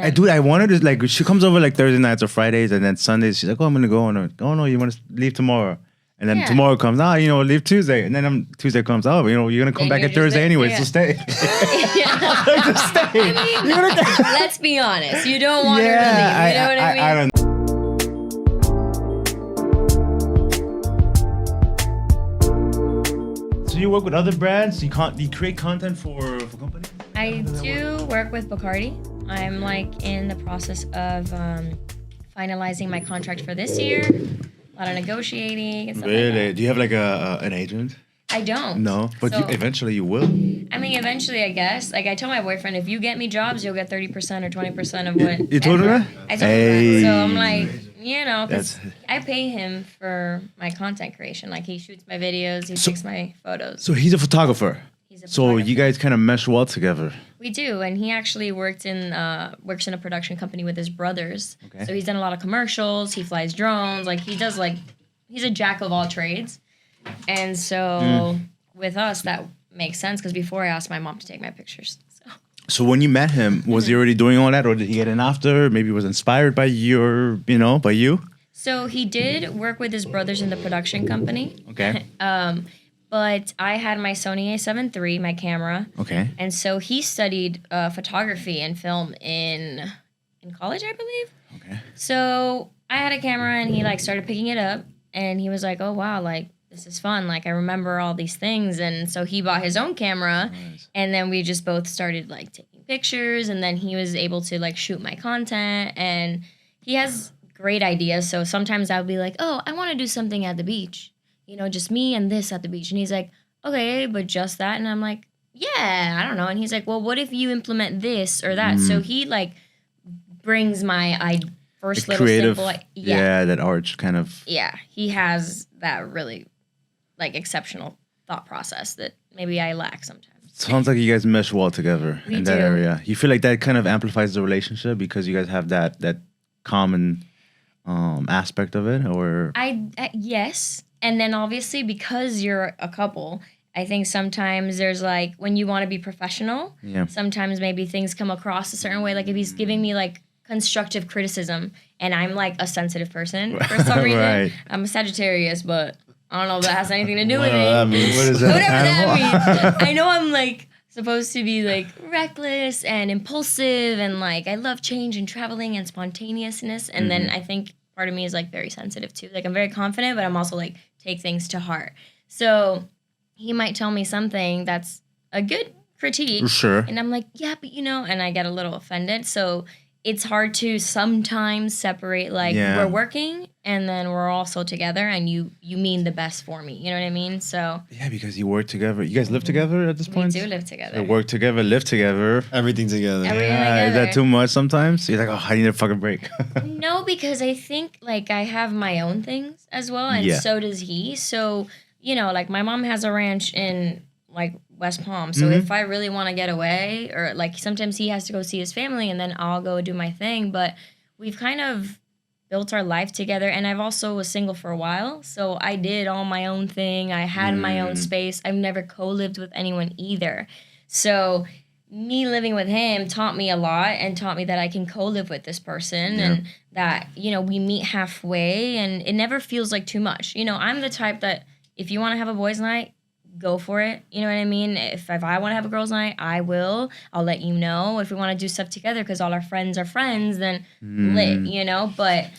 I wanted to, like, she comes over like Thursday nights or Fridays, and then Sundays she's like, oh, I'm gonna go. And oh no, you want to leave tomorrow? And then tomorrow comes, leave Tuesday. And then Tuesday comes, you're gonna come back at Thursday anyway, so stay. Just stay. I mean, let's be honest. You don't want her to leave. You know what I mean? I don't. So you work with other brands? You create content for companies? I do work with Bacardi. I'm like in the process of finalizing my contract for this year. A lot of negotiating and stuff like that. Do you have like an agent? I don't. No, but eventually you will. I mean, eventually, I guess. Like, I told my boyfriend, if you get me jobs, you'll get 30% or 20% of what. You told him that? I told him that. So I'm like, because I pay him for my content creation. Like, he shoots my videos, he takes my photos. So he's a photographer. So you guys kind of mesh well together. We do, and he actually works in a production company with his brothers. Okay. So he's done a lot of commercials. He flies drones. Like he's a jack of all trades. And so with us, that makes sense because before I asked my mom to take my pictures. So when you met him, was he already doing all that, or did he get in after? Maybe he was inspired by by you. So he did work with his brothers in the production company. Okay. But I had my Sony A7 III, my camera. Okay. And so he studied photography and film in college, I believe. Okay. So I had a camera, and he like started picking it up, and he was like, "Oh wow, like this is fun. Like I remember all these things." And so he bought his own camera, and then we just both started like taking pictures, and then he was able to like shoot my content, and he has great ideas. So sometimes I would be like, "Oh, I want to do something at the beach." Just me and this at the beach. And he's like, okay, but just that? And I'm like, yeah, I don't know. And he's like, well, what if you implement this or that? So he, like, brings my first little creative, simple... that arch kind of... Yeah, he has that really, like, exceptional thought process that maybe I lack sometimes. Sounds like you guys mesh well together in that area. You feel like that kind of amplifies the relationship because you guys have that common aspect of it, or... Yes. And then obviously because you're a couple, I think sometimes there's like when you want to be professional, sometimes maybe things come across a certain way. Like if he's giving me like constructive criticism and I'm like a sensitive person for some reason. Right. I'm a Sagittarius, but I don't know if that has anything to do with it. What is that? Whatever that means. I know I'm like supposed to be like reckless and impulsive and like I love change and traveling and spontaneousness. And then I think part of me is like very sensitive too. Like I'm very confident, but I'm also like take things to heart. So he might tell me something that's a good critique. Sure. And I'm like, yeah, but and I get a little offended. So it's hard to sometimes separate like we're working and then we're also together and you mean the best for me. You know what I mean? So yeah, because you work together. You guys live together at this point? We do live together. So work together, live together. Everything together. Is that too much sometimes? You're like, oh, I need a fucking break. No, because I think like I have my own things as well and so does he. So, like my mom has a ranch in like West Palm. So if I really want to get away or like sometimes he has to go see his family and then I'll go do my thing. But we've kind of built our life together. And I've also was single for a while. So I did all my own thing. I had my own space. I've never co-lived with anyone either. So me living with him taught me a lot and taught me that I can co-live with this person and that, we meet halfway and it never feels like too much. I'm the type that if you want to have a boys' night, go for it. You know what I mean? If I want to have a girls' night, I will. I'll let you know. If we want to do stuff together because all our friends are friends, then lit, But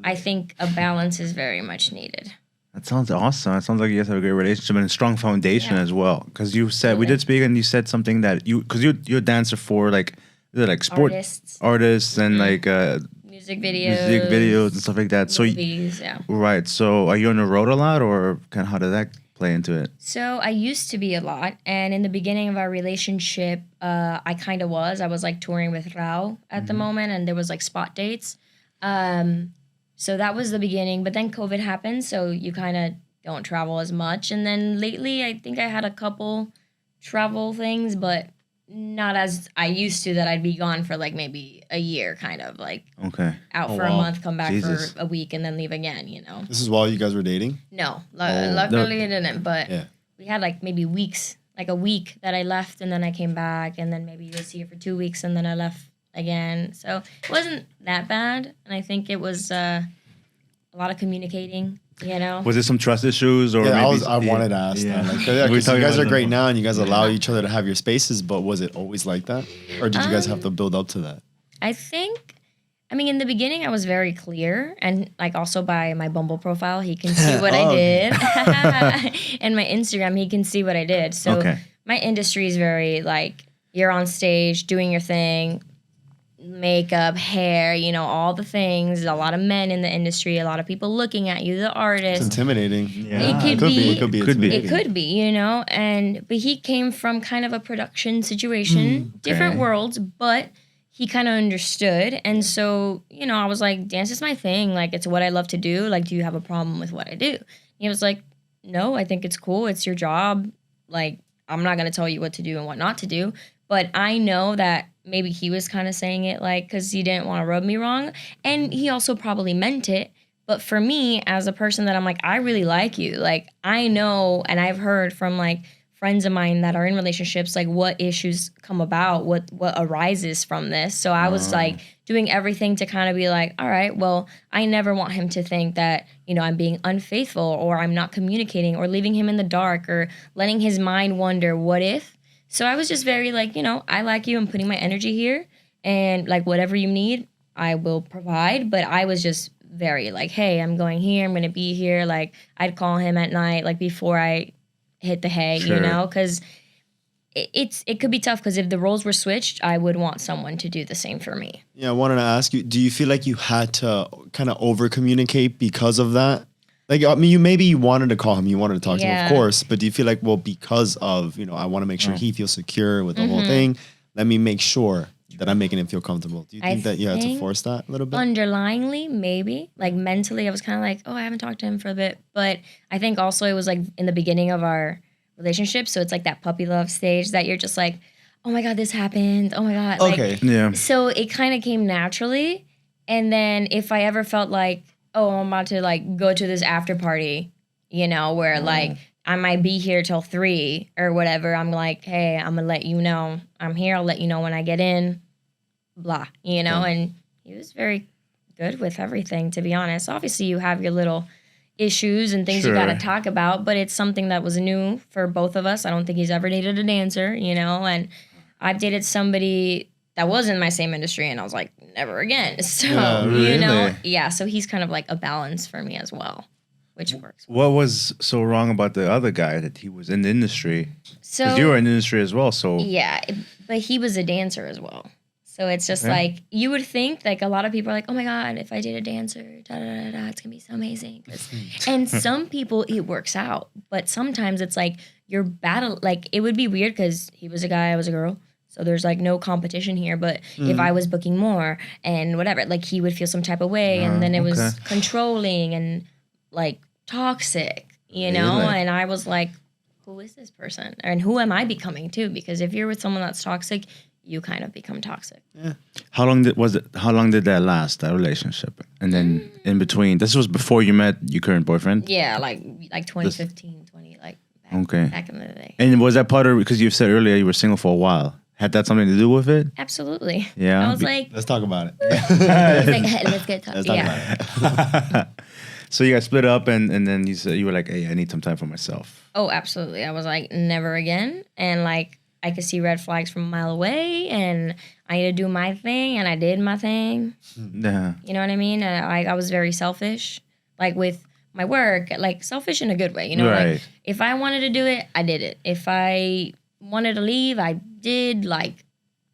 I think a balance is very much needed. That sounds awesome. It sounds like you guys have a great relationship and a strong foundation as well. Because you said, we did speak and you said something that because you're a dancer for like sport artists and like music videos and stuff like that. Movies, Right. So are you on the road a lot or kind of how did that play into it? So I used to be a lot, and in the beginning of our relationship, I kind of was. I was like touring with Rao at the moment, and there was like spot dates. So that was the beginning, but then COVID happened, so you kind of don't travel as much. And then lately, I think I had a couple travel things, but not as I used to that I'd be gone for like maybe a year, kind of like out for a month, come back for a week, and then leave again, This is while you guys were dating? No, luckily it didn't, but we had like maybe weeks, like a week that I left and then I came back and then maybe you would see her for 2 weeks and then I left again. So it wasn't that bad. And I think it was a lot of communicating, you know? Was there some trust issues or? Yeah, maybe, I wanted to ask that. Like, We were 'cause you talking guys about are great that. now, and you guys allow each other to have your spaces. But was it always like that, or did you guys have to build up to that? I think, I mean, in the beginning, I was very clear. And like also by my Bumble profile, he can see what I did. And my Instagram, he can see what I did. So Okay. my industry is very like, you're on stage doing your thing, makeup, hair, you know, all the things. A lot of men in the industry, a lot of people looking at you, the It's artist. intimidating. Yeah. It could be. It could be. Could be. It could be, you know, but he came from kind of a production situation, different okay. worlds, but he kind of understood. And so, you know, I was like, dance is my thing. Like, it's what I love to do. Like, do you have a problem with what I do? He was like, no, I think it's cool. It's your job. Like, I'm not going to tell you what to do and what not to do. But I know that maybe he was kind of saying it like, because he didn't want to rub me wrong. And he also probably meant it. But for me, as a person that I'm like, I really like you. Like, I know, and I've heard from like friends of mine that are in relationships, like what issues come about, what arises from this. So I was like doing everything to kind of be like, all right, well, I never want him to think that, you know, I'm being unfaithful or I'm not communicating or leaving him in the dark or letting his mind wonder, what if? So I was just very like, you know, I like you. I'm putting my energy here and like whatever you need, I will provide. But I was just very like, hey, I'm going here. I'm going to be here. Like I'd call him at night, like before I hit the hay, Sure. you know, because it could be tough because if the roles were switched, I would want someone to do the same for me. Yeah, I wanted to ask you, do you feel like you had to kind of over communicate because of that? Like, I mean, you wanted to call him, you wanted to talk to him, of course, but do you feel like, well, because of, you know, I want to make sure he feels secure with the whole thing, let me make sure that I'm making him feel comfortable. Do you think that you had to force that a little bit? Underlyingly, maybe. Like mentally, I was kind of like, oh, I haven't talked to him for a bit. But I think also it was like in the beginning of our relationship. So it's like that puppy love stage that you're just like, oh my God, this happened. Oh my God. Okay. Yeah. So it kind of came naturally. And then if I ever felt like, oh, I'm about to like go to this after party, you know, where like I might be here till 3 or whatever. I'm like, hey, I'm gonna let you know I'm here. I'll let you know when I get in, blah, you know. And he was very good with everything, to be honest. Obviously, you have your little issues and things you got to talk about, but it's something that was new for both of us. I don't think he's ever dated a dancer, you know. And I've dated somebody that was in my same industry, and I was like, never again. So, you know, yeah. So he's kind of like a balance for me as well, which works. What was so wrong about the other guy that he was in the industry? So Because you were in the industry as well, so yeah, but he was a dancer as well. So it's just like, you would think, like, a lot of people are like, oh my God, if I date a dancer, da da da da, it's gonna be so amazing. And some people, it works out, but sometimes it's like your battle. Like, it would be weird because he was a guy, I was a girl. So there's like no competition here. But if I was booking more and whatever, like he would feel some type of way, and then it was controlling and like toxic, you know. And I was like, who is this person, and who am I becoming too? Because if you're with someone that's toxic, you kind of become toxic. Yeah. How long did that last, that relationship? And then in between, this was before you met your current boyfriend? Yeah, like 2015, 20, like back in the day. And was that part of, because you said earlier you were single for a while, had that something to do with it? Absolutely. Yeah. I was like, Let's talk about it. he's like, hey, let's get talking. Let's talk about it. So you guys split up, and then you were like, hey, I need some time for myself. Oh, absolutely. I was like, never again. And like, I could see red flags from a mile away, and I need to do my thing, and I did my thing. Yeah. You know what I mean? I was very selfish, like with my work, like selfish in a good way. You know, Right. like if I wanted to do it, I did it. If I wanted to leave, I did. Like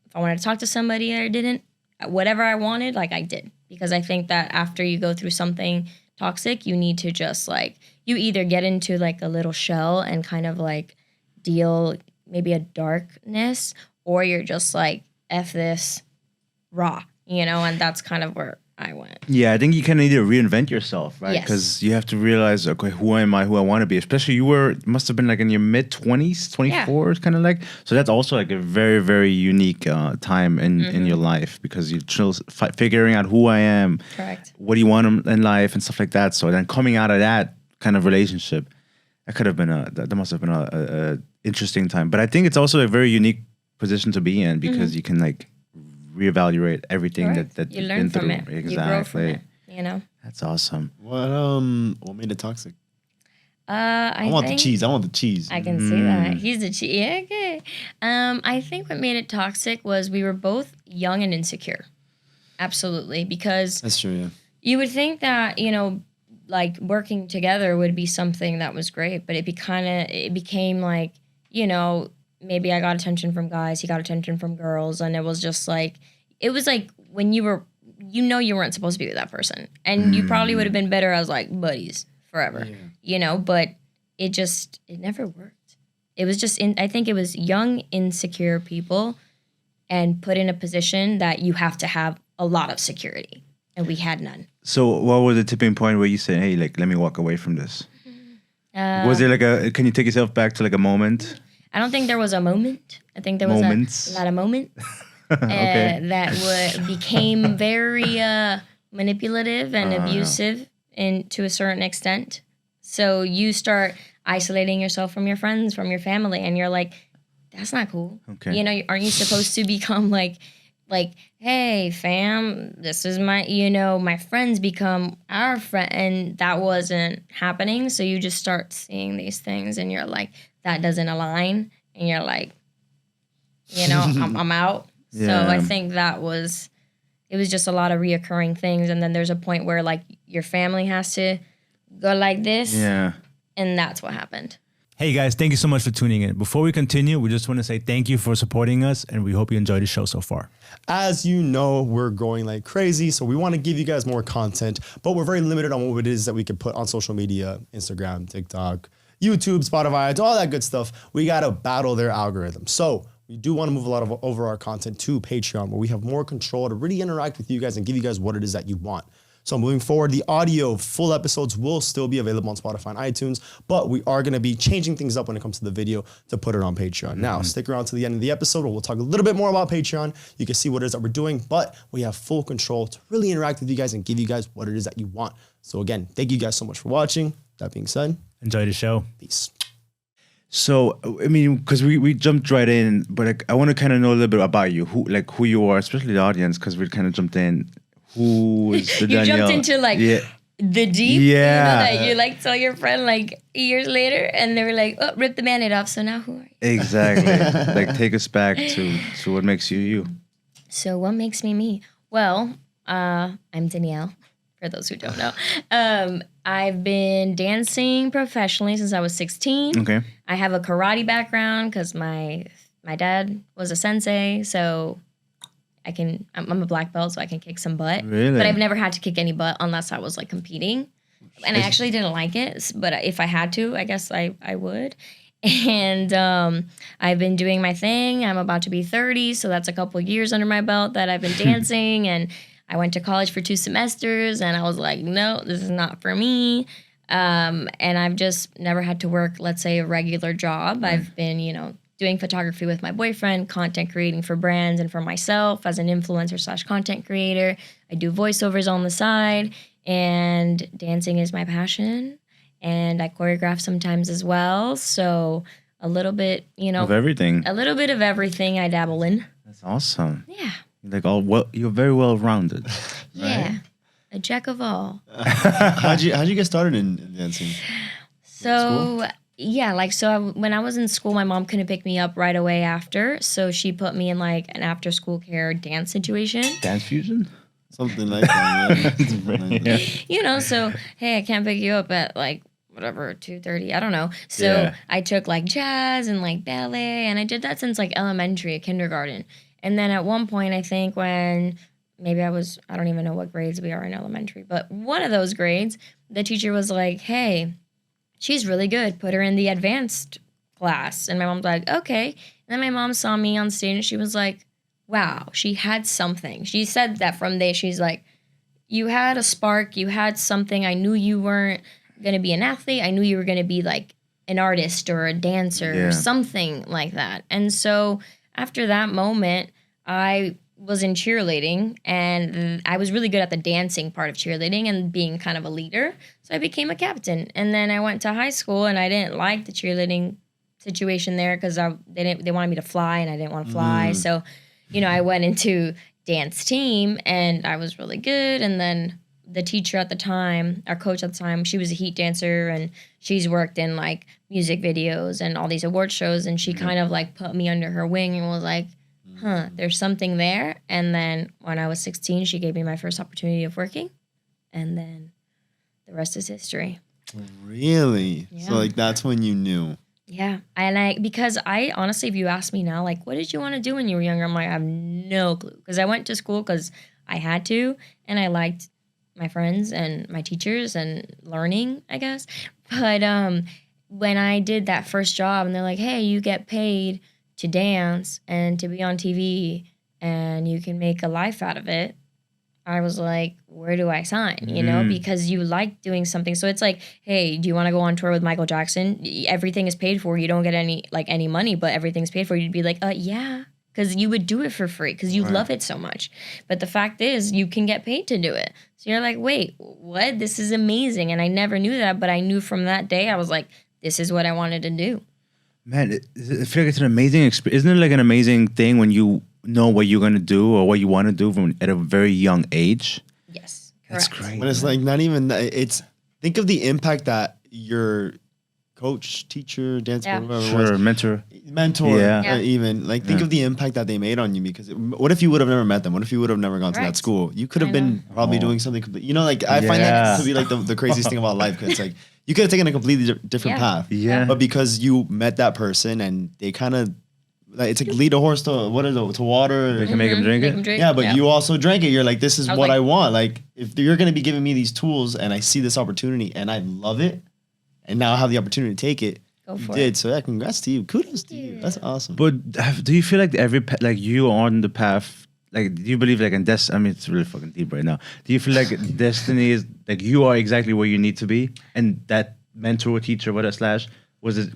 if I wanted to talk to somebody, I didn't. Whatever I wanted, like I did. Because I think that after you go through something toxic, you need to just like, you either get into like a little shell and kind of like deal maybe a darkness, or you're just like, F this, raw, you know, and that's kind of where I went. Yeah, I think you kind of need to reinvent yourself, right? Yes. Because you have to realize, okay, who am I, who I want to be? Especially you must have been like in your mid-20s, 24, kind of like. So that's also like a very, very unique time in your life, because you're still figuring out who I am. Correct. What do you want in life and stuff like that. So then coming out of that kind of relationship, that must have been a interesting time. But I think it's also a very unique position to be in, because you can like reevaluate everything that you you've learn been from through. it. Exactly. You grow from it. You know. That's awesome. What made it toxic? I want think, the cheese. I want the cheese. I can see that. He's the cheese. Yeah, okay. I think what made it toxic was we were both young and insecure. Absolutely, because That's true. Yeah. you would think that, you know, like working together would be something that was great, but it became like, you know, maybe I got attention from guys, he got attention from girls, and it was like when you were, you know, you weren't supposed to be with that person, and you probably would have been better as like buddies forever, you know, but it never worked. It was just I think it was young, insecure people and put in a position that you have to have a lot of security, and we had none. So what was the tipping point where you said, hey, like, let me walk away from this? Was there like can you take yourself back to like a moment? I don't think there was a moment. I think there was a lot of moments that became very manipulative and abusive to a certain extent. So you start isolating yourself from your friends, from your family, and you're like, that's not cool. Okay. You know, aren't you supposed to become like, hey, fam, this is my friends become our friend, and that wasn't happening. So you just start seeing these things, and you're like, that doesn't align, and you're like, you know, I'm out. Yeah. So I think it was just a lot of reoccurring things, and then there's a point where like your family has to go like this, and that's what happened. Hey guys, thank you so much for tuning in. Before we continue, we just want to say thank you for supporting us, and we hope you enjoyed the show so far. As you know, we're growing like crazy, so we want to give you guys more content, but we're very limited on what it is that we can put on social media, Instagram, TikTok, YouTube, Spotify, all that good stuff. We got to battle their algorithm. So we do want to move a lot of over our content to Patreon, where we have more control to really interact with you guys and give you guys what it is that you want. So moving forward, the audio full episodes will still be available on Spotify and iTunes, but we are going to be changing things up when it comes to the video to put it on Patreon. Now, stick around to the end of the episode where we'll talk a little bit more about Patreon. You can see what it is that we're doing, but we have full control to really interact with you guys and give you guys what it is that you want. So again, thank you guys so much for watching. That being said, enjoy the show. Peace. So, I mean, because we jumped right in, but I want to kind of know a little bit about you, who you are, especially the audience, because we kind of jumped in. Who is the Danielle? You jumped into like the deep, you know, that you like tell your friend like years later, and they were like, "Oh, rip the Band-Aid off." So now who are you? Exactly. Like, take us back to what makes you you. So what makes me me? Well, I'm Danielle. For those who don't know, I've been dancing professionally since I was 16. Okay. I have a karate background because my dad was a sensei, so I'm a black belt, so I can kick some butt. Really? But I've never had to kick any butt unless I was like competing. And I actually didn't like it, but if I had to, I guess I would. And I've been doing my thing. I'm about to be 30, so that's a couple years under my belt that I've been dancing. And I went to college for 2 semesters, and I was like, no, this is not for me. And I've just never had to work, let's say, a regular job. I've been, doing photography with my boyfriend, content creating for brands and for myself as an influencer / content creator. I do voiceovers on the side, and dancing is my passion. And I choreograph sometimes as well. So a little bit, of everything. A little bit of everything I dabble in. That's awesome. Yeah. You're very well rounded. Yeah. Right? A jack of all. How'd you get started in dancing? So when I was in school, my mom couldn't pick me up right away after, so she put me in like an after school care dance situation. Dance fusion? Something like that. Yeah. So hey, I can't pick you up at like whatever 2:30. I don't know. So I took like jazz and like ballet, and I did that since like elementary, kindergarten. And then at one point, I think when maybe I don't even know what grades we are in elementary, but one of those grades, the teacher was like, hey, she's really good. Put her in the advanced class. And my mom's like, okay. And then my mom saw me on stage, and she was like, wow, she had something. She said that from there. She's like, you had a spark. You had something. I knew you weren't going to be an athlete. I knew you were going to be like an artist or a dancer or something like that. And so after that moment, I was in cheerleading, and I was really good at the dancing part of cheerleading and being kind of a leader. So I became a captain. And then I went to high school, and I didn't like the cheerleading situation there because they wanted me to fly, and I didn't want to fly. So, I went into dance team, and I was really good. And then the teacher at the time, our coach at the time, she was a heat dancer, and she's worked in like music videos and all these award shows, and she kind of like put me under her wing and was like, there's something there. And then when I was 16, she gave me my first opportunity of working, and then the rest is history. Really? Yeah. So like that's when you knew. Yeah. And because I honestly, if you ask me now, like, what did you want to do when you were younger? I'm like, I have no clue. Because I went to school because I had to, and I liked my friends and my teachers and learning, I guess. But when I did that first job and they're like, hey, you get paid to dance and to be on TV and you can make a life out of it, I was like, where do I sign? You know, because you like doing something. So it's like, hey, do you want to go on tour with Michael Jackson? Everything is paid for. You don't get any money, but everything's paid for. You'd be like, yeah, because you would do it for free because you love it so much. But the fact is, you can get paid to do it. So you're like, wait, what? This is amazing. And I never knew that, but I knew from that day, I was like, this is what I wanted to do. Man, I feel like it's an amazing experience. Isn't it like an amazing thing when you know what you're going to do or what you want to do from at a very young age? Yes. That's Correct. great. When it's like not even that, it's think of the impact that your coach, teacher, dancer, whatever it was, mentor, even like think of the impact that they made on you. Because what if you would have never met them? What if you would have never gone to that school? You could have been probably doing something complete. You know, like I find that to be like the craziest thing about life. Because it's like you could have taken a completely different path. Yeah. But because you met that person and they kind of like it's like lead a horse to to water. They can make him drink it. Yeah, but you also drank it. You're like, this is what I want. Like, if you're going to be giving me these tools and I see this opportunity and I love it, and now I have the opportunity to take it, Go for did. it. So yeah, congrats to you. Kudos to you. That's awesome. But do you feel like like you are on the path? Like, do you believe like in I mean, it's really fucking deep right now. Do you feel like destiny is like you are exactly where you need to be, and that mentor, teacher, whatever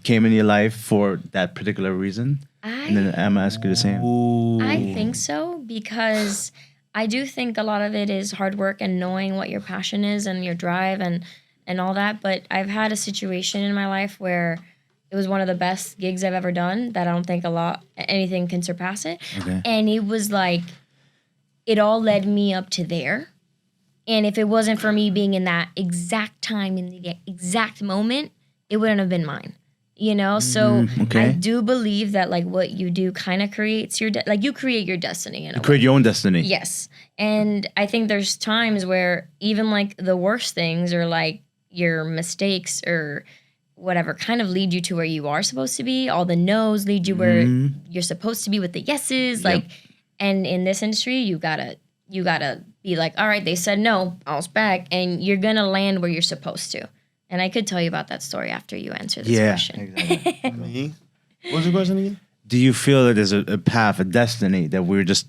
came in your life for that particular reason? And then I'm asking you the same. I think so, because I do think a lot of it is hard work and knowing what your passion is and your drive and all that. But I've had a situation in my life where it was one of the best gigs I've ever done that I don't think anything can surpass it. Okay. And it was like, it all led me up to there. And if it wasn't for me being in that exact time, in the exact moment, it wouldn't have been mine. You know, so I do believe that like what you do kind of creates your like you create your destiny. You create your own destiny. Yes, and I think there's times where even like the worst things or like your mistakes or whatever kind of lead you to where you are supposed to be. All the no's lead you where you're supposed to be with the yeses. Like, and in this industry, you gotta be like, all right, they said no, bounce back, and you're gonna land where you're supposed to. And I could tell you about that story after you answer this question. Exactly. Me? What was the question again? Do you feel that there's a path, a destiny that we're just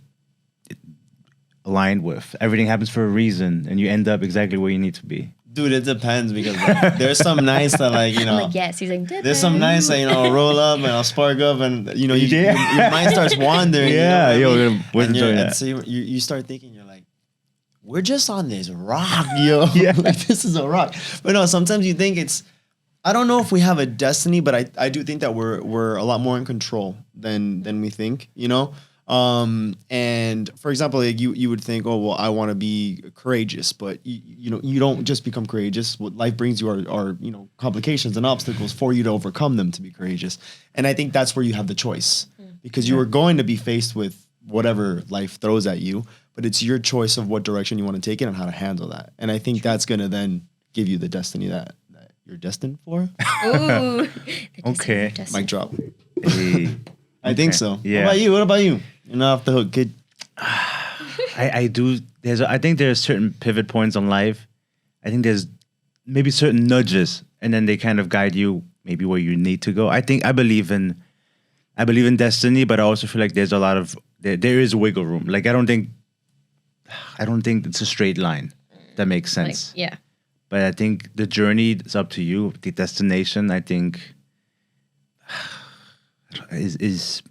aligned with? Everything happens for a reason, and you end up exactly where you need to be. Dude, it depends because like, there's some nights that like, you know. I'm like, yes. He's like, there's some nights that, you know, roll up and I'll spark up and, you know, your mind starts wandering. Yeah, you know yo, and so you start thinking, you're like, we're just on this rock, yo. Like, this is a rock. But no, sometimes you think I don't know if we have a destiny, but I do think that we're a lot more in control than we think, you know? And for example, like you would think, oh, well, I want to be courageous, but you know, you don't just become courageous. What life brings you are, you know, complications and obstacles for you to overcome them to be courageous. And I think that's where you have the choice because you are going to be faced with whatever life throws at you, but it's your choice of what direction you want to take it and how to handle that. And I think that's going to then give you the destiny that you're destined for. Ooh. Okay. Mic drop. Hey. I think so. Yeah. What about you? You're not off the hook, kid. I do. I think there's certain pivot points in life. I think there's maybe certain nudges, and then they kind of guide you maybe where you need to go. I believe in destiny, but I also feel like there's a lot of there is wiggle room. Like I don't think it's a straight line. That makes sense. Like, yeah. But I think the journey is up to you. The destination, I think, is.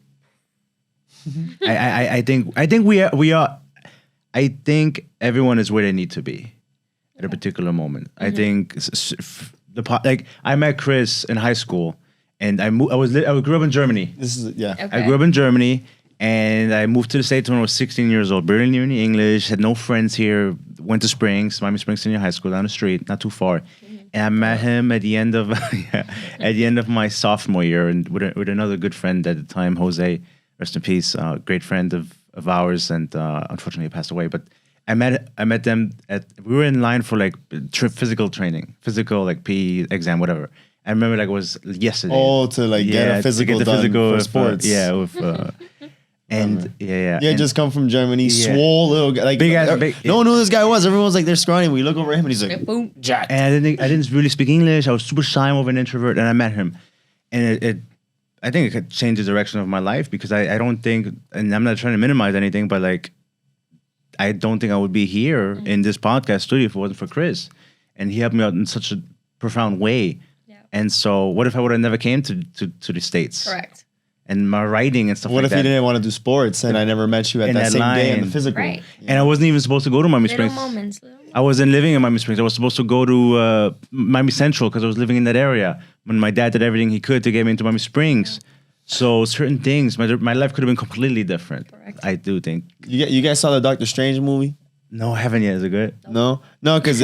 I think we are. I think everyone is where they need to be at a particular moment. I think I met Chris in high school, and I grew up in Germany. This is Okay. I grew up in Germany, And I moved to the States when I was 16 years old, barely knew any English, had no friends here, went to Miami Springs Senior High School down the street, not too far. And I met him at the end of my sophomore year, and with another good friend at the time, Jose, rest in peace, great friend of ours, and unfortunately he passed away. But I met them we were in line for like physical training, like PE exam, whatever. I remember like it was yesterday. Oh, to like get a physical done for sports. And just come from Germany, swole little guy. Like no one knew who this guy was. Everyone was like, they're scrawny. We look over him and he's like, boom, jacked. And I didn't really speak English. I was super shy, more of an introvert, and I met him. And I think it could change the direction of my life, because I don't think, and I'm not trying to minimize anything, but like, I don't think I would be here in this podcast studio if it wasn't for Chris. And he helped me out in such a profound way. Yeah. And so what if I would have never came to the States? Correct. And my writing and stuff like that. What if you didn't want to do sports and I never met you at that same day in the physical? Right. Yeah. And I wasn't even supposed to go to Miami Springs. I wasn't living in Miami Springs. I was supposed to go to Miami Central because I was living in that area. When my dad did everything he could to get me into Miami Springs. So certain things, my life could have been completely different. Correct. I do think. You guys saw the Doctor Strange movie? No, I haven't yet. Is it good? No, because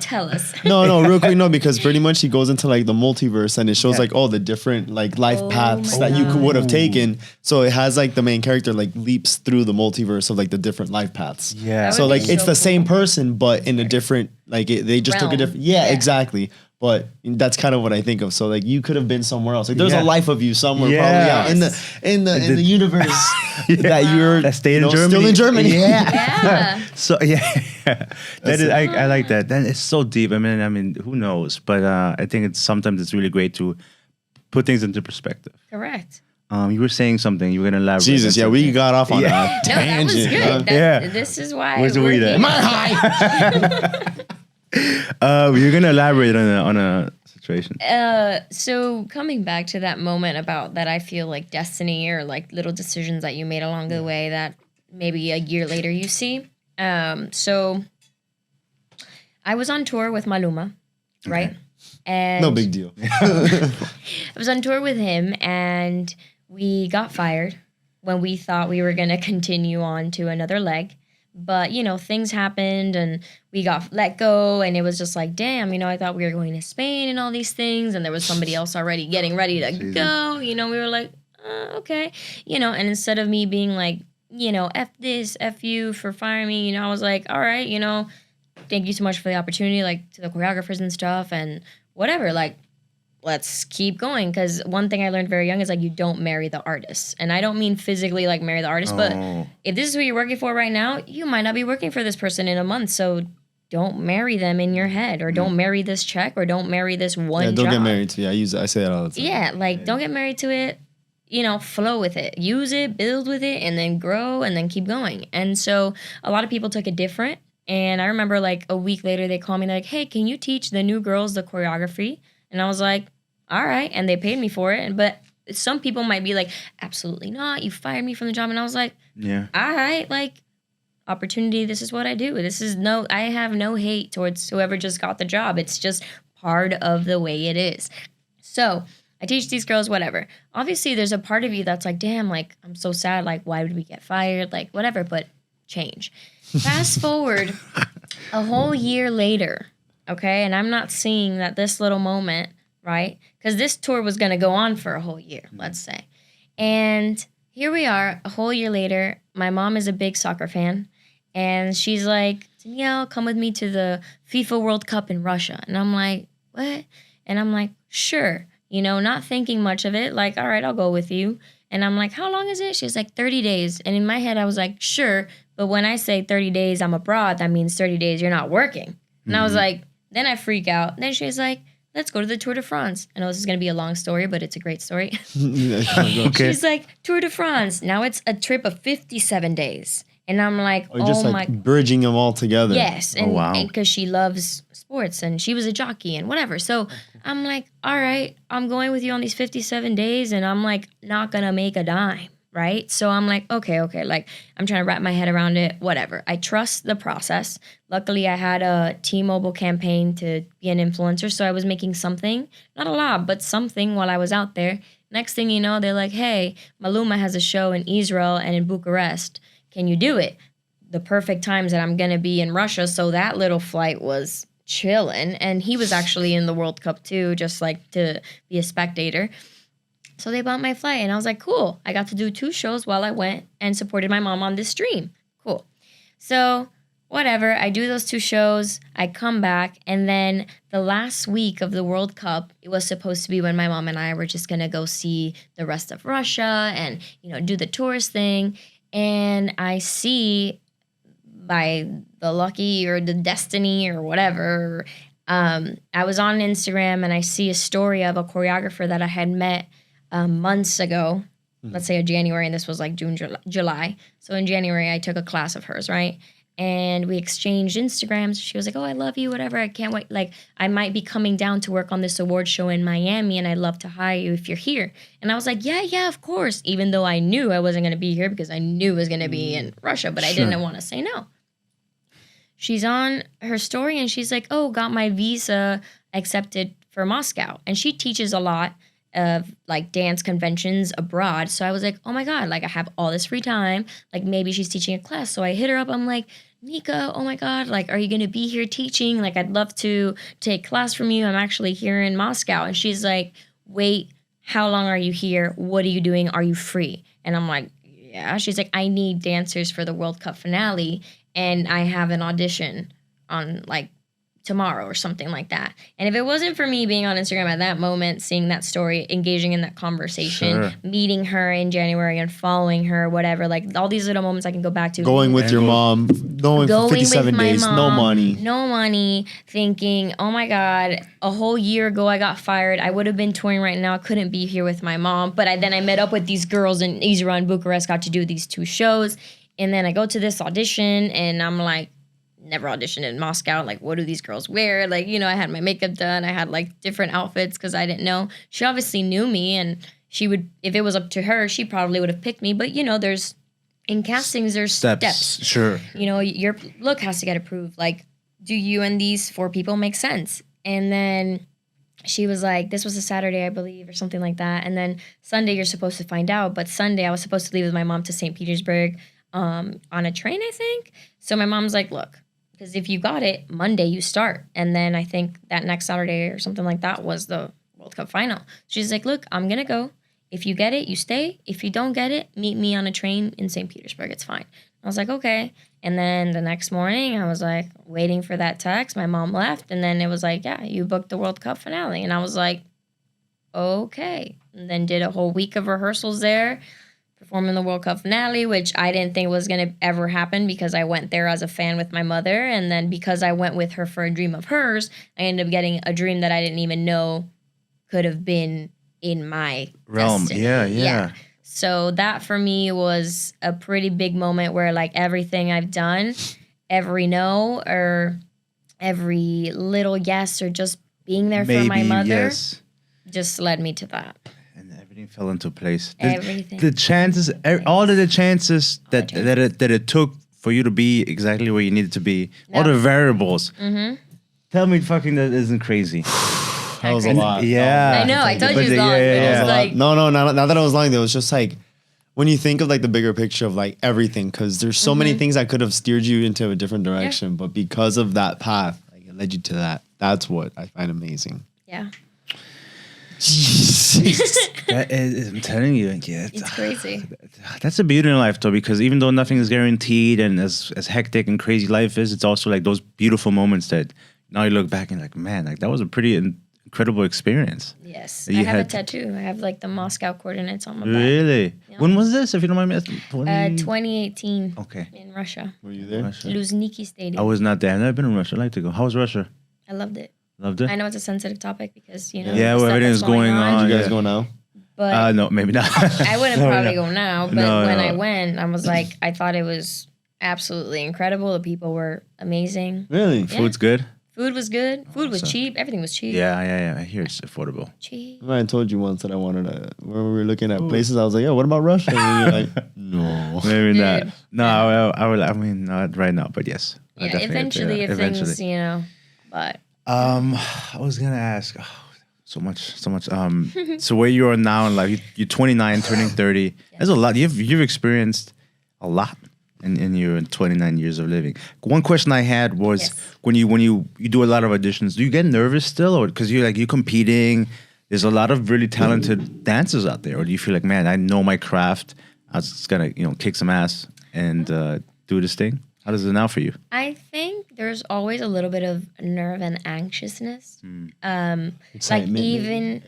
tell us. No, real quick, no, because pretty much he goes into like the multiverse and it shows like all the different like life paths that you would have taken. So it has like the main character like leaps through the multiverse of like the different life paths. Yeah. So like it's the same person, but in a different like they just took a different. Yeah, exactly. But that's kind of what I think of. So like you could have been somewhere else. Like there's a life of you somewhere probably out in the universe that you're that stayed in Germany. Still in Germany. Yeah. So I like that. That is so deep. I mean, who knows? But I think sometimes it's really great to put things into perspective. Correct. You were saying something. You were gonna elaborate. Jesus, we got off on that tangent. That was good. This is why. Where's the weed at? My high. You're gonna elaborate on a situation. So coming back to that moment about that, I feel like destiny or like little decisions that you made along the way that maybe a year later you see. So I was on tour with Maluma, right? And no big deal. I was on tour with him and we got fired when we thought we were gonna continue on to another leg. But, things happened and we got let go and it was just like, damn, I thought we were going to Spain and all these things and there was somebody else already getting ready to go. We were like, okay. And instead of me being like, F this, F you for firing me, I was like, all right, thank you so much for the opportunity, like to the choreographers and stuff and whatever, like, let's keep going. Because one thing I learned very young is like you don't marry the artist. And I don't mean physically like marry the artist, but if this is who you're working for right now, you might not be working for this person in a month. So don't marry them in your head or don't marry this check or don't marry this one job. Don't get married to it. I say that all the time. Yeah, like don't get married to it. Flow with it. Use it, build with it, and then grow and then keep going. And so a lot of people took it different. And I remember like a week later they called me like, hey, can you teach the new girls the choreography? And I was like, all right, and they paid me for it. But some people might be like, absolutely not. You fired me from the job. And I was like, yeah, all right, like opportunity. This is what I do. I have no hate towards whoever just got the job. It's just part of the way it is. So I teach these girls, whatever. Obviously, there's a part of you that's like, damn, like, I'm so sad. Like, why did we get fired? Like, whatever, but change. Fast forward a whole year later, okay? And I'm not seeing that this little moment, right? Because this tour was going to go on for a whole year, let's say. And here we are, a whole year later. My mom is a big soccer fan. And she's like, Danielle, come with me to the FIFA World Cup in Russia. And I'm like, what? And I'm like, sure. Not thinking much of it. Like, all right, I'll go with you. And I'm like, how long is it? She's like, 30 days. And in my head, I was like, sure. But when I say 30 days I'm abroad, that means 30 days you're not working. And I was like, then I freak out. Then she's like, let's go to the Tour de France. I know this is going to be a long story, but it's a great story. Okay. She's like, Tour de France. Now it's a trip of 57 days. And I'm like, just like bridging them all together. Yes. And because she loves sports and she was a jockey and whatever. So I'm like, all right, I'm going with you on these 57 days and I'm like, not going to make a dime, right? So I'm like, okay, like I'm trying to wrap my head around it, whatever. I trust the process. Luckily, I had a T-Mobile campaign to be an influencer, so I was making something, not a lot, but something while I was out there. Next thing you know, they're like, hey, Maluma has a show in Israel and in Bucharest. Can you do it? The perfect times that I'm going to be in Russia, so that little flight was chilling. And he was actually in the World Cup too, just like to be a spectator. So they bought my flight, and I was like, cool. I got to do 2 shows while I went and supported my mom on this stream. Cool. So whatever, I do those 2 shows, I come back, and then the last week of the World Cup, it was supposed to be when my mom and I were just going to go see the rest of Russia and, you know, do the tourist thing. And I see, by the lucky or the destiny or whatever, I was on Instagram and I see a story of a choreographer that I had met months ago, let's say in January, and this was like June, July. So in January, I took a class of hers, right? And we exchanged Instagrams. She was like, oh, I love you, whatever. I can't wait. Like, I might be coming down to work on this award show in Miami, and I'd love to hire you if you're here. And I was like, yeah, of course. Even though I knew I wasn't going to be here because I knew it was going to be in Russia, but I didn't want to say no. She's on her story, and she's like, oh, got my visa accepted for Moscow. And she teaches a lot of like dance conventions abroad. So I was like, oh my God, like I have all this free time. Like maybe she's teaching a class. So I hit her up. I'm like, Nika, oh my God, like, are you going to be here teaching? Like, I'd love to take class from you. I'm actually here in Moscow. And she's like, wait, how long are you here? What are you doing? Are you free? And I'm like, yeah. She's like, I need dancers for the World Cup finale. And I have an audition on like tomorrow or something like that. And if it wasn't for me being on Instagram at that moment, seeing that story, engaging in that conversation, meeting her in January and following her, whatever, like all these little moments I can go back to. Going with your mom, going for 57 days, no money, thinking, oh my God, a whole year ago I got fired. I would have been touring right now. I couldn't be here with my mom. But then I met up with these girls in Israel and Bucharest, got to do these 2 shows. And then I go to this audition and I'm like, never auditioned in Moscow. Like, what do these girls wear? Like, you know, I had my makeup done. I had like different outfits because I didn't know. She obviously knew me, and she would, if it was up to her, she probably would have picked me. But, you know, in castings, there's steps. Sure. You know, your look has to get approved. Like, do you and these 4 people make sense? And then she was like, this was a Saturday, I believe, or something like that. And then Sunday, you're supposed to find out. But Sunday, I was supposed to leave with my mom to St. Petersburg on a train, I think. So my mom's like, look, because if you got it, Monday you start. And then I think that next Saturday or something like that was the World Cup final. She's like, look, I'm going to go. If you get it, you stay. If you don't get it, meet me on a train in St. Petersburg. It's fine. I was like, okay. And then the next morning, I was like waiting for that text. My mom left. And then it was like, yeah, you booked the World Cup finale. And I was like, okay. And then did a whole week of rehearsals there, performing the World Cup finale, which I didn't think was going to ever happen because I went there as a fan with my mother. And then because I went with her for a dream of hers, I ended up getting a dream that I didn't even know could have been in my realm. Destiny. Yeah. So that for me was a pretty big moment where like everything I've done, every no or every little yes or just being there for my mother just led me to that. Everything fell into place. Everything. The chances, all of the chances that it took for you to be exactly where you needed to be, all the variables. Mm-hmm. Tell me fucking that isn't crazy. That was a lot. Yeah. I know. I told you it was long. It was like, no, not that it was long. It was just like, when you think of like the bigger picture of like everything, because there's so many things that could have steered you into a different direction, but because of that path, like, it led you to that. That's what I find amazing. Yeah. That is, I'm telling you, it's crazy. That's the beauty in life, though, because even though nothing is guaranteed, and as hectic and crazy life is, it's also like those beautiful moments that now you look back and like, man, like that was a pretty incredible experience. Yes, I have a tattoo. I have like the Moscow coordinates on my back. Really? Yeah. When was this? If you don't mind me asking. 2018. Okay. In Russia. Were you there? Luzhniki Stadium. I was not there. I've never been in Russia. I'd like to go. How was Russia? I loved it. Loved it? I know it's a sensitive topic because, you know. Yeah, well, everything's going on. You guys go now? But no, maybe not. I wouldn't probably go now. But when I went, I was like, I thought it was absolutely incredible. The people were amazing. Really? Yeah. Food's good? Food was good. Food was cheap. Everything was cheap. Yeah. I hear it's affordable. Cheap. I told you once that I wanted to, when we were looking at places, I was like, yeah, what about Russia? And you're like, no. Maybe Dude. not. No, I will. I mean, not right now, but yes. Yeah, eventually, if things, but. I was gonna ask. So much. So where you are now in life, you're 29, turning 30. Yeah. There's a lot. You've experienced a lot in your 29 years of living. One question I had was when you do a lot of auditions, do you get nervous still, or because you're competing? There's a lot of really talented dancers out there, or do you feel like, man, I know my craft, I was just gonna kick some ass and do this thing? How does it now for you? I think there's always a little bit of nerve and anxiousness. Excitement.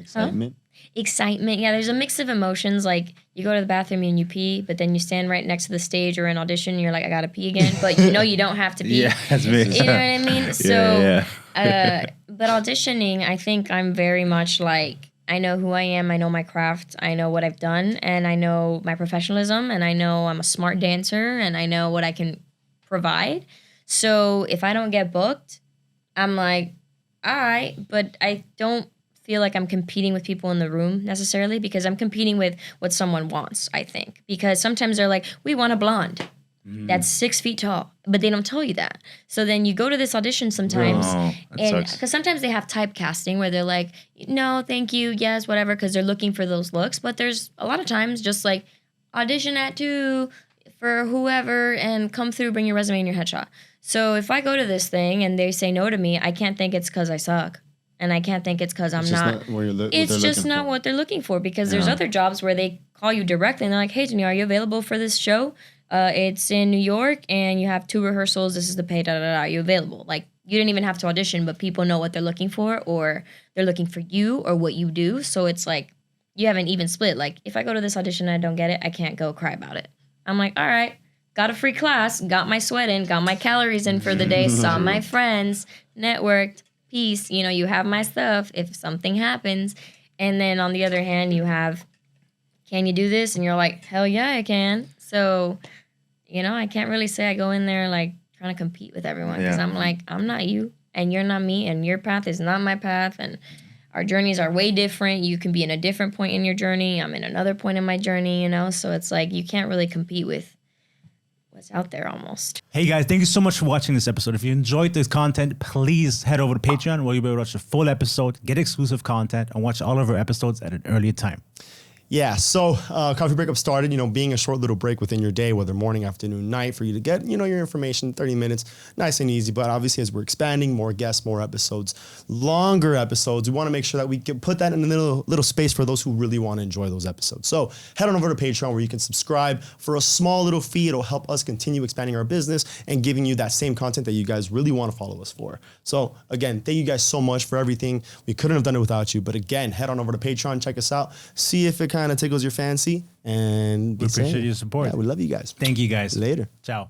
Excitement. Yeah, there's a mix of emotions. Like you go to the bathroom and you pee, but then you stand right next to the stage or an audition and you're like, I gotta pee again. But you don't have to pee. Yeah, that's me. You know what I mean? So, but auditioning, I think I'm very much like, I know who I am, I know my craft, I know what I've done, and I know my professionalism, and I know I'm a smart dancer, and I know what I can provide. So if I don't get booked, I'm like, all right, but I don't feel like I'm competing with people in the room necessarily, because I'm competing with what someone wants, I think. Because sometimes they're like, we want a blonde that's 6 feet tall, but they don't tell you that. So then you go to this audition sometimes, and because sometimes they have typecasting where they're like, no, thank you, yes, whatever, because they're looking for those looks. But there's a lot of times just like audition at 2 for whoever and come through, bring your resume and your headshot. So if I go to this thing and they say no to me, I can't think it's because I suck. And I can't think it's because I'm not. It's just not what they're looking for, because there's other jobs where they call you directly and they're like, hey, Danielle, are you available for this show? It's in New York and you have 2 rehearsals. This is the pay, Are you available? Like, you didn't even have to audition, but people know what they're looking for, or they're looking for you or what you do. So it's like, you have an even split. Like, if I go to this audition and I don't get it, I can't go cry about it. I'm like, all right, got a free class, got my sweat in, got my calories in for the day, saw my friends, networked, peace, you have my stuff if something happens. And then on the other hand, you have, can you do this? And you're like, hell yeah, I can. So, I can't really say I go in there like trying to compete with everyone, because I'm like, I'm not you and you're not me and your path is not my path. And our journeys are way different. You can be in a different point in your journey. I'm in another point in my journey, So it's like you can't really compete with what's out there almost. Hey guys, thank you so much for watching this episode. If you enjoyed this content, please head over to Patreon where you'll be able to watch the full episode, get exclusive content, and watch all of our episodes at an earlier time. Yeah, so Coffee Breakup started, being a short little break within your day, whether morning, afternoon, night, for you to get, your information, 30 minutes, nice and easy. But obviously, as we're expanding, more guests, more episodes, longer episodes, we want to make sure that we can put that in a little space for those who really want to enjoy those episodes. So head on over to Patreon where you can subscribe for a small little fee. It'll help us continue expanding our business and giving you that same content that you guys really want to follow us for. So again, thank you guys so much for everything. We couldn't have done it without you. But again, head on over to Patreon, check us out, see if it kind of tickles your fancy, and we appreciate your support. Yeah, we love you guys. Thank you guys. Later. Ciao.